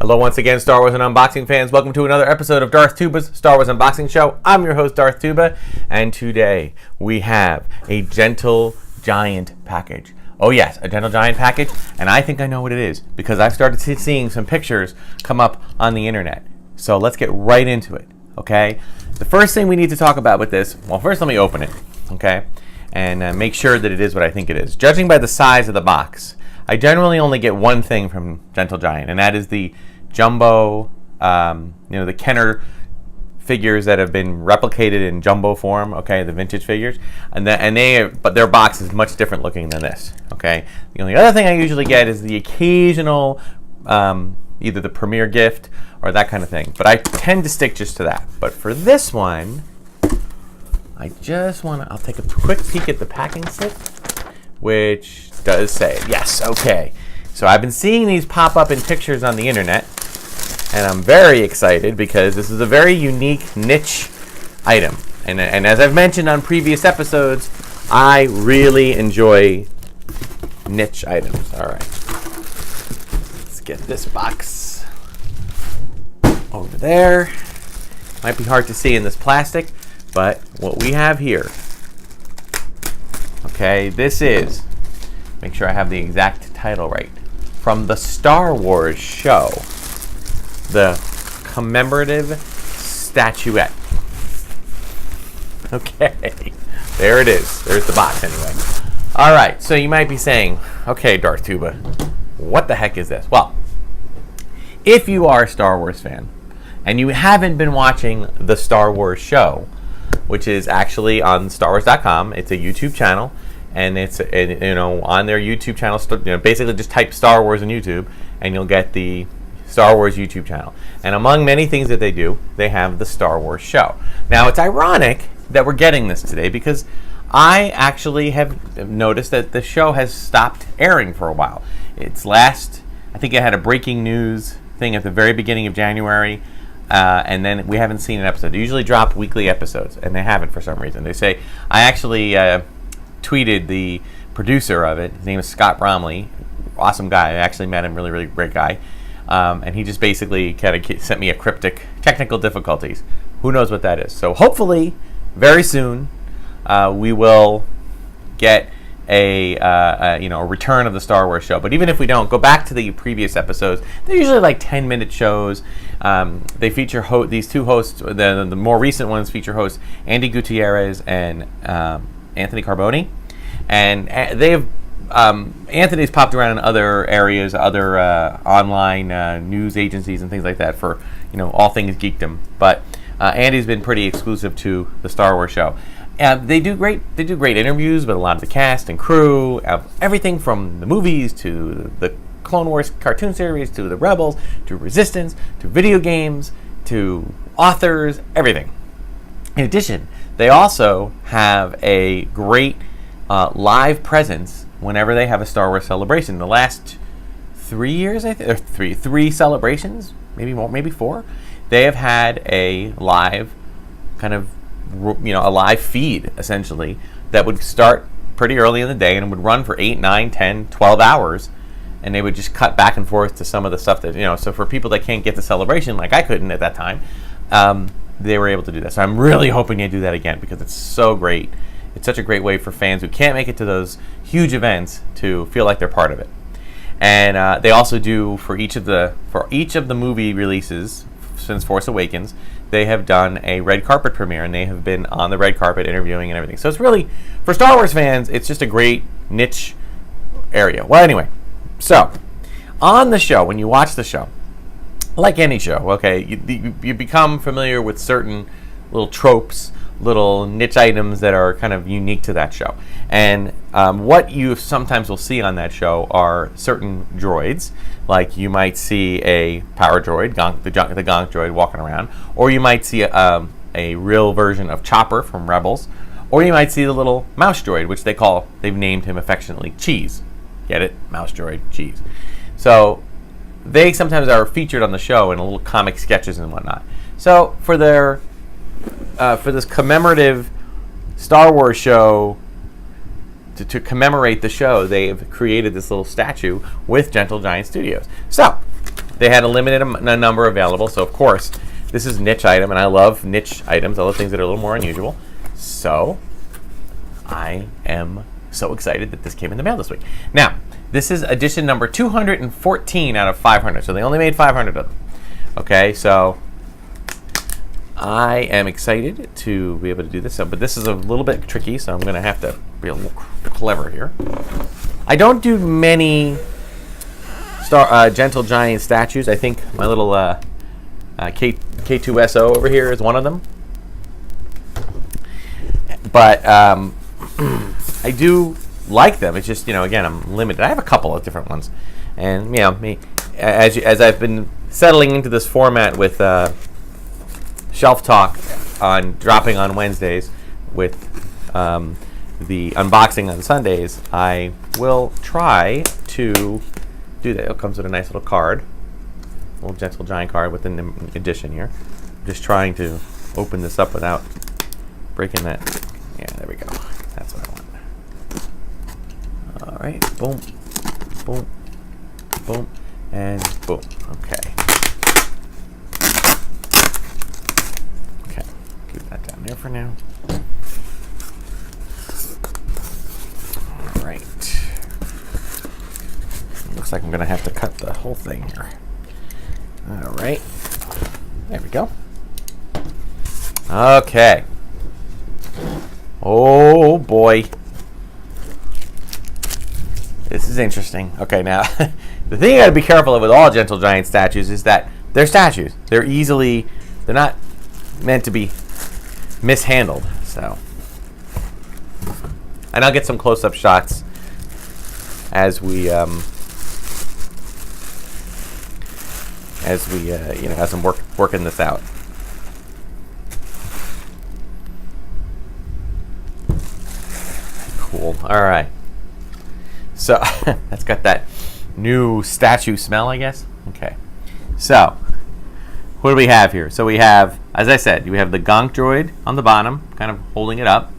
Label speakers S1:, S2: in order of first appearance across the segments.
S1: Hello once again, Star Wars and Unboxing fans. Welcome to another episode of Darth Tuba's Star Wars Unboxing Show. I'm your host, Darth Tuba, and today we have a Gentle Giant package. Oh yes, a Gentle Giant package, and I think I know what it is because I've started seeing some pictures come up on the internet. So let's get right into it, okay? The first thing we need to talk about with this, well, first let me open it, okay? And make sure that it is what I think it is. Judging by the size of the box, I generally only get one thing from Gentle Giant, and that is the jumbo, the Kenner figures that have been replicated in jumbo form, okay, the vintage figures, but their box is much different looking than this, okay. The only other thing I usually get is the occasional, either the premiere gift or that kind of thing, but I tend to stick just to that. But for this one, I'll take a quick peek at the packing slip, which does say, yes, okay. So I've been seeing these pop up in pictures on the internet, and I'm very excited because this is a very unique niche item. And as I've mentioned on previous episodes, I really enjoy niche items. All right, let's get this box over there. Might be hard to see in this plastic, but what we have here, okay, this is, make sure I have the exact title right, from the Star Wars show, the commemorative statuette. Okay, there it is. There's the box anyway. All right, so you might be saying, okay, Darth Tuba, what the heck is this? Well, if you are a Star Wars fan and you haven't been watching the Star Wars show, which is actually on StarWars.com, it's a YouTube channel, and it's on their YouTube channel, basically just type Star Wars on YouTube, and you'll get the Star Wars YouTube channel. And among many things that they do, they have the Star Wars show. Now, it's ironic that we're getting this today because I actually have noticed that the show has stopped airing for a while. I think it had a breaking news thing at the very beginning of January, and then we haven't seen an episode. They usually drop weekly episodes, and they haven't for some reason. They say, I actually tweeted the producer of it. His name is Scott Bromley. Awesome guy. I actually met him. Really, really great guy. And he just basically kind of sent me a cryptic technical difficulties. Who knows what that is? So hopefully, very soon, we will get a return of the Star Wars show. But even if we don't, go back to the previous episodes. They're usually like 10-minute shows. They feature these two hosts. The more recent ones feature hosts Andy Gutierrez and Anthony Carboni, and Anthony's popped around in other areas, other online news agencies and things like that for all things geekdom. But Andy's been pretty exclusive to the Star Wars show. They do great interviews with a lot of the cast and crew, everything from the movies to the Clone Wars cartoon series to the Rebels to Resistance to video games to authors, everything. In addition, they also have a great live presence whenever they have a Star Wars celebration. The last 3 years, I think, or three celebrations, maybe more, maybe 4, they have had a live kind of, a live feed, essentially, that would start pretty early in the day and would run for 8, 9, 10, 12 hours, and they would just cut back and forth to some of the stuff that, so for people that can't get the celebration, like I couldn't at that time, they were able to do that. So I'm really hoping they do that again because it's so great. It's such a great way for fans who can't make it to those huge events to feel like they're part of it. And they also do for each of the movie releases since Force Awakens, they have done a red carpet premiere, and they have been on the red carpet interviewing and everything. So it's really, for Star Wars fans, it's just a great niche area. Well, anyway, so on the show, when you watch the show, like any show, okay, you become familiar with certain little tropes, little niche items that are kind of unique to that show. And what you sometimes will see on that show are certain droids, like you might see a power droid, the Gonk droid walking around, or you might see a real version of Chopper from Rebels, or you might see the little mouse droid, which they've named him affectionately Cheese. Get it? Mouse droid, Cheese. So they sometimes are featured on the show in little comic sketches and whatnot. So for this commemorative Star Wars show, to commemorate the show, they've created this little statue with Gentle Giant Studios. So they had a limited number available. So of course, this is a niche item, and I love niche items. I love things that are a little more unusual. So I am so excited that this came in the mail this week. Now, this is edition number 214 out of 500. So they only made 500 of them. Okay, so I am excited to be able to do this. But this is a little bit tricky, so I'm going to have to be a little clever here. I don't do many Gentle Giant statues. I think my little K2SO over here is one of them. But I do like them. It's just, again, I'm limited. I have a couple of different ones. And, me, as I've been settling into this format with Shelf Talk dropping on Wednesdays with the unboxing on Sundays, I will try to do that. It comes with a nice little card, a little Gentle Giant card with an edition here. I'm just trying to open this up without breaking that. Yeah, there we go. That's what I want. All right, boom, boom, boom, and boom. Okay. Okay, keep that down there for now. All right. Looks like I'm going to have to cut the whole thing here. All right. There we go. Okay. Oh, boy. This is interesting. Okay, now, the thing you got to be careful of with all Gentle Giant statues is that they're statues. They're not meant to be mishandled. So, and I'll get some close-up shots as we as I'm working this out. Cool. All right. So that's got that new statue smell, I guess. Okay. So what do we have here? So we have, as I said, we have the Gonk Droid on the bottom, kind of holding it up,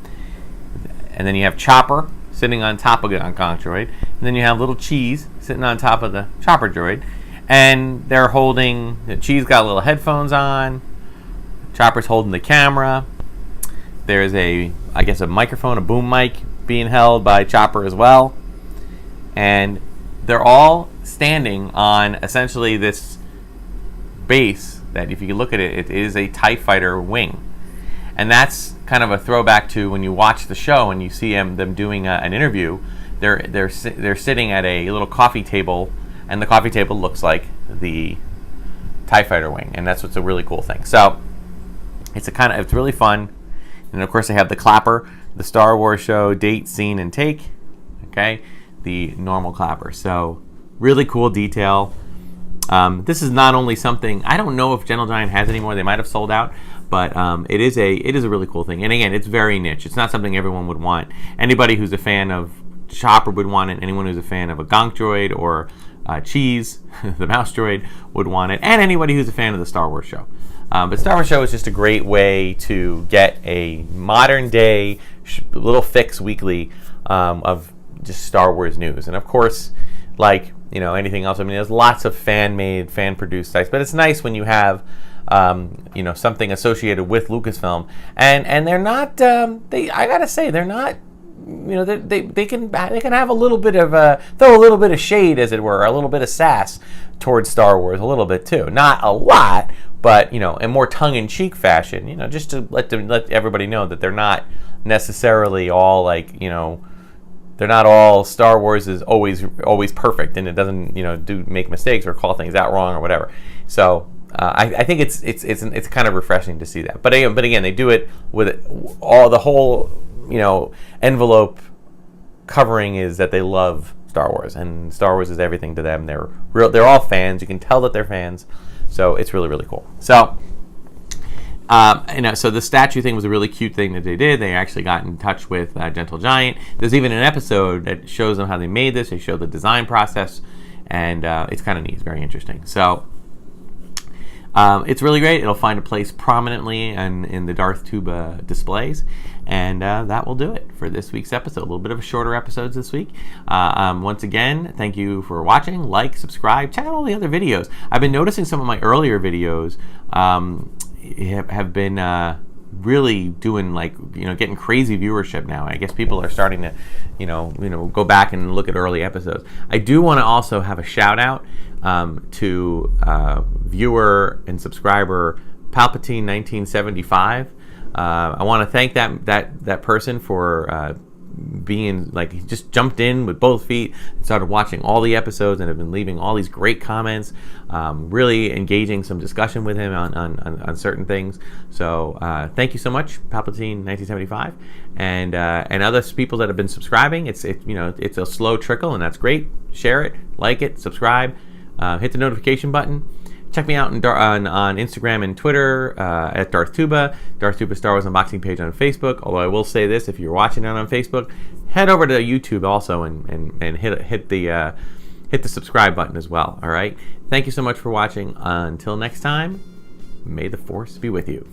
S1: and then you have Chopper sitting on top of Gonk Droid, and then you have little Cheese sitting on top of the Chopper Droid. And they're holding, Cheese got little headphones on, Chopper's holding the camera. There's a microphone, a boom mic being held by Chopper as well. And they're all standing on essentially this base that, if you look at it, it is a TIE Fighter wing. And that's kind of a throwback to when you watch the show and you see them doing an interview. They're sitting at a little coffee table, and the coffee table looks like the TIE Fighter wing, and that's what's a really cool thing. So it's really fun. And of course they have the clapper, the Star Wars show date, scene, and take. Okay, the normal clapper. So really cool detail. This is not only something, I don't know if Gentle Giant has anymore. They might have sold out, but it is a really cool thing. And again, it's very niche. It's not something everyone would want. Anybody who's a fan of Chopper would want it. Anyone who's a fan of a Gonk Droid or Cheese, the mouse droid, would want it, and anybody who's a fan of the Star Wars show. But Star Wars show is just a great way to get a modern day little fix weekly of just Star Wars news. And of course, like anything else, I mean, there's lots of fan-made, fan-produced sites, but it's nice when you have something associated with Lucasfilm, and they're not. I gotta say, they're not. They can have a little bit of throw a little bit of shade, as it were, a little bit of sass towards Star Wars, a little bit too, not a lot, but in more tongue-in-cheek fashion, just to let everybody know that they're not necessarily all like they're not all Star Wars is always perfect, and it doesn't make mistakes or call things out wrong or whatever. So I think it's kind of refreshing to see that. But again, they do it with the whole envelope covering is that they love Star Wars, and Star Wars is everything to them. They're all fans. You can tell that they're fans. So it's really, really cool. So so the statue thing was a really cute thing that they did. They actually got in touch with Gentle Giant. There's even an episode that shows them how they made this. They show the design process, and it's kind of neat. It's very interesting. So It's really great. It'll find a place prominently in the Darth Tuba displays. And that will do it for this week's episode. A little bit of a shorter episodes this week. Once again, thank you for watching. Like, subscribe, check out all the other videos. I've been noticing some of my earlier videos have been really doing, like, getting crazy viewership now. I guess people are starting to go back and look at early episodes. I do want to also have a shout out to viewer and subscriber Palpatine 1975. I want to thank that person for being, like, he just jumped in with both feet and started watching all the episodes and have been leaving all these great comments, really engaging some discussion with him on certain things. So thank you so much, Palpatine 1975, and other people that have been subscribing. It's a slow trickle, and that's great. Share it, like it, subscribe, hit the notification button. Check me out on Instagram and Twitter at Darth Tuba Star Wars Unboxing page on Facebook. Although I will say this, if you're watching it on Facebook, head over to YouTube also and hit the subscribe button as well. All right. Thank you so much for watching. Until next time, may the Force be with you.